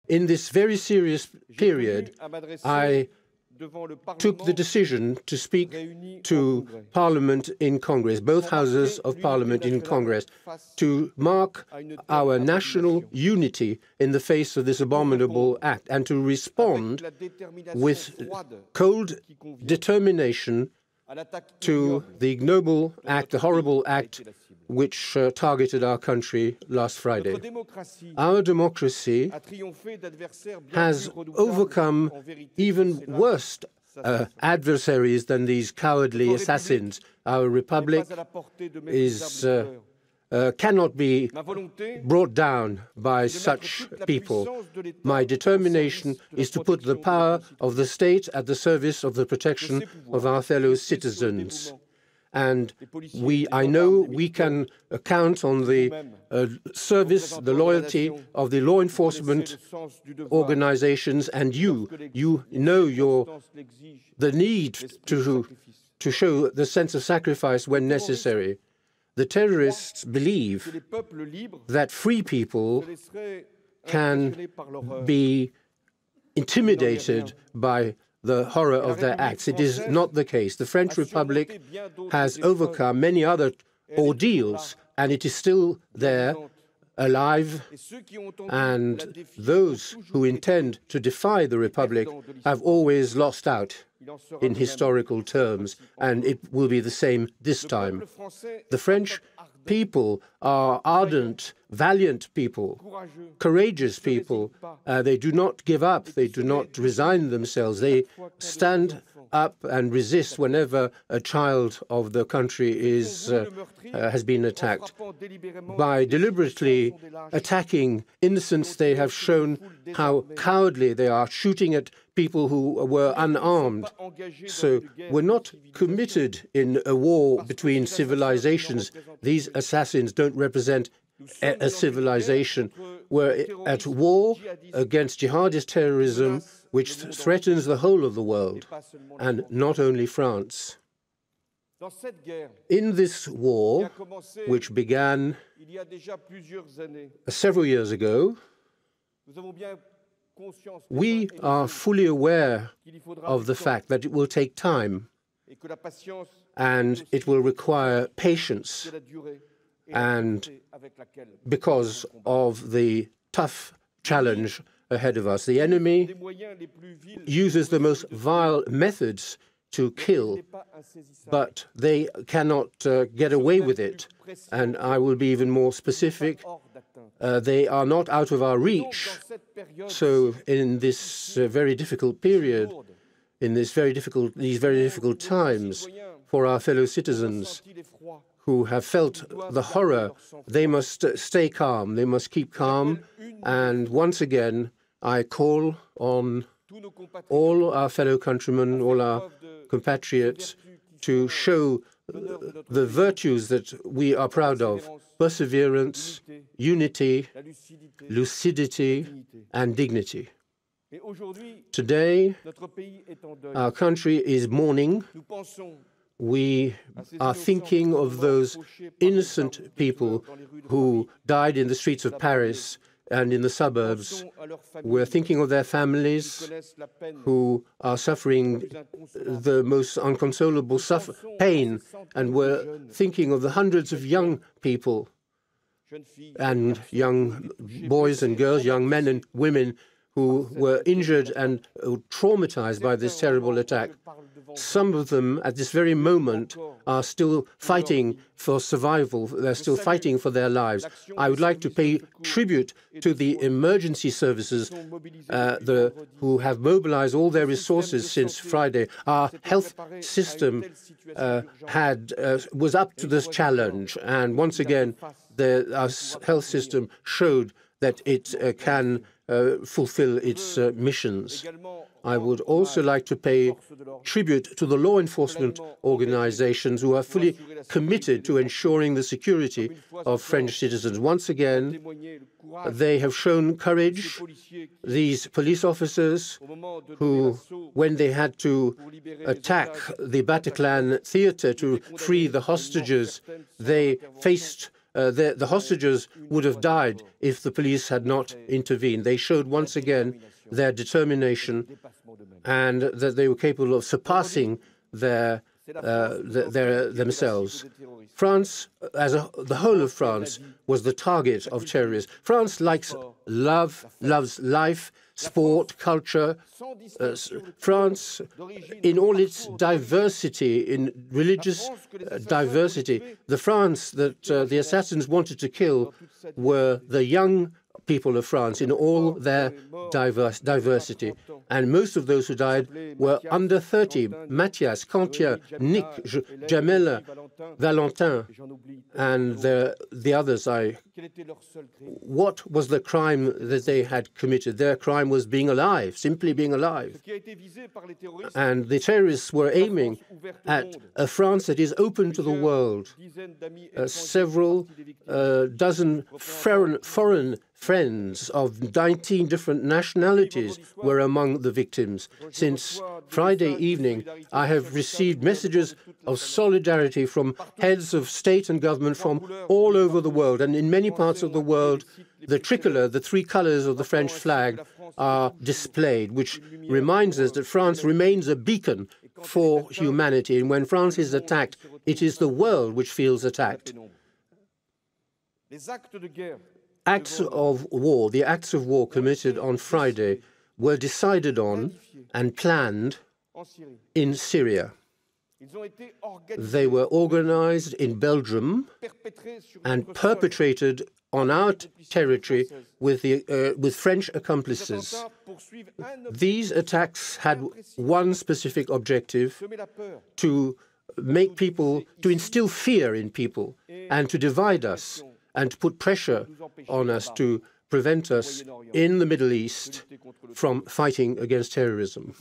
In this very serious period, I took the decision to speak to Parliament in Congress, both houses of Parliament in Congress, to mark our national unity in the face of this abominable act and to respond with cold determination to the ignoble act, the horrible act which targeted our country last Friday. Our democracy has overcome even worse adversaries than these cowardly assassins. Our republic cannot be brought down by such people. My determination is to put the power of the state at the service of the protection of our fellow citizens. And I know we can count on the service, the loyalty of the law enforcement organizations, and you know the need to show the sense of sacrifice when necessary. The terrorists believe that free people can be intimidated by the horror of their acts. It is not the case. The French Republic has overcome many other ordeals, and it is still there, alive, and those who intend to defy the Republic have always lost out in historical terms, and it will be the same this time. The French people are ardent, valiant people, courageous people. They do not give up. They do not resign themselves. They stand up and resist whenever a child of the country has been attacked. By deliberately attacking innocents, they have shown how cowardly they are, shooting at people who were unarmed. So we're not committed in a war between civilizations. These assassins don't represent a civilization. We're at war against jihadist terrorism, which threatens the whole of the world, and not only France. In this war, which began several years ago, we are fully aware of the fact that it will take time and it will require patience, and because of the tough challenge ahead of us. The enemy uses the most vile methods to kill, but they cannot get away with it. And I will be even more specific. They are not out of our reach. So in this very difficult period, in these very difficult times for our fellow citizens who have felt the horror, they must stay calm. They must keep calm. And once again, I call on all our fellow countrymen, all our compatriots, to show the virtues that we are proud of: perseverance, unity, lucidity, and dignity. Today, our country is mourning. We are thinking of those innocent people who died in the streets of Paris and in the suburbs. We're thinking of their families who are suffering the most inconsolable pain, and we're thinking of the hundreds of young people and young boys and girls, young men and women who were injured and traumatized by this terrible attack. Some of them, at this very moment, are still fighting for survival. They're still fighting for their lives. I would like to pay tribute to the emergency services who have mobilized all their resources since Friday. Our health system was up to this challenge, and once again, our health system showed that it can fulfill its missions. I would also like to pay tribute to the law enforcement organizations who are fully committed to ensuring the security of French citizens. Once again, they have shown courage. These police officers who, when they had to attack the Bataclan theater to free the hostages, they faced the hostages would have died if the police had not intervened. They showed once again their determination and that they were capable of surpassing themselves. France, the whole of France, was the target of terrorists. France loves life, sport, culture. France, in all its diversity, in religious diversity, the France that the assassins wanted to kill were the young people of France in all their diversity. And most of those who died were under 30. Mathias, Cantia, Nick, Jamel, Valentin, and the others. What was the crime that they had committed? Their crime was being alive, simply being alive. And the terrorists were aiming at a France that is open to the world. Several dozen foreign friends of 19 different nationalities were among the victims. Since Friday evening, I have received messages of solidarity from heads of state and government from all over the world. And in many parts of the world, the tricolor, the three colors of the French flag, are displayed, which reminds us that France remains a beacon for humanity. And when France is attacked, it is the world which feels attacked. Acts of war, the acts of war committed on Friday, were decided on and planned in Syria. They were organized in Belgium and perpetrated on our territory with French accomplices. These attacks had one specific objective: to make people, to instill fear in people and to divide us and to put pressure on us to prevent us in the Middle East from fighting against terrorism.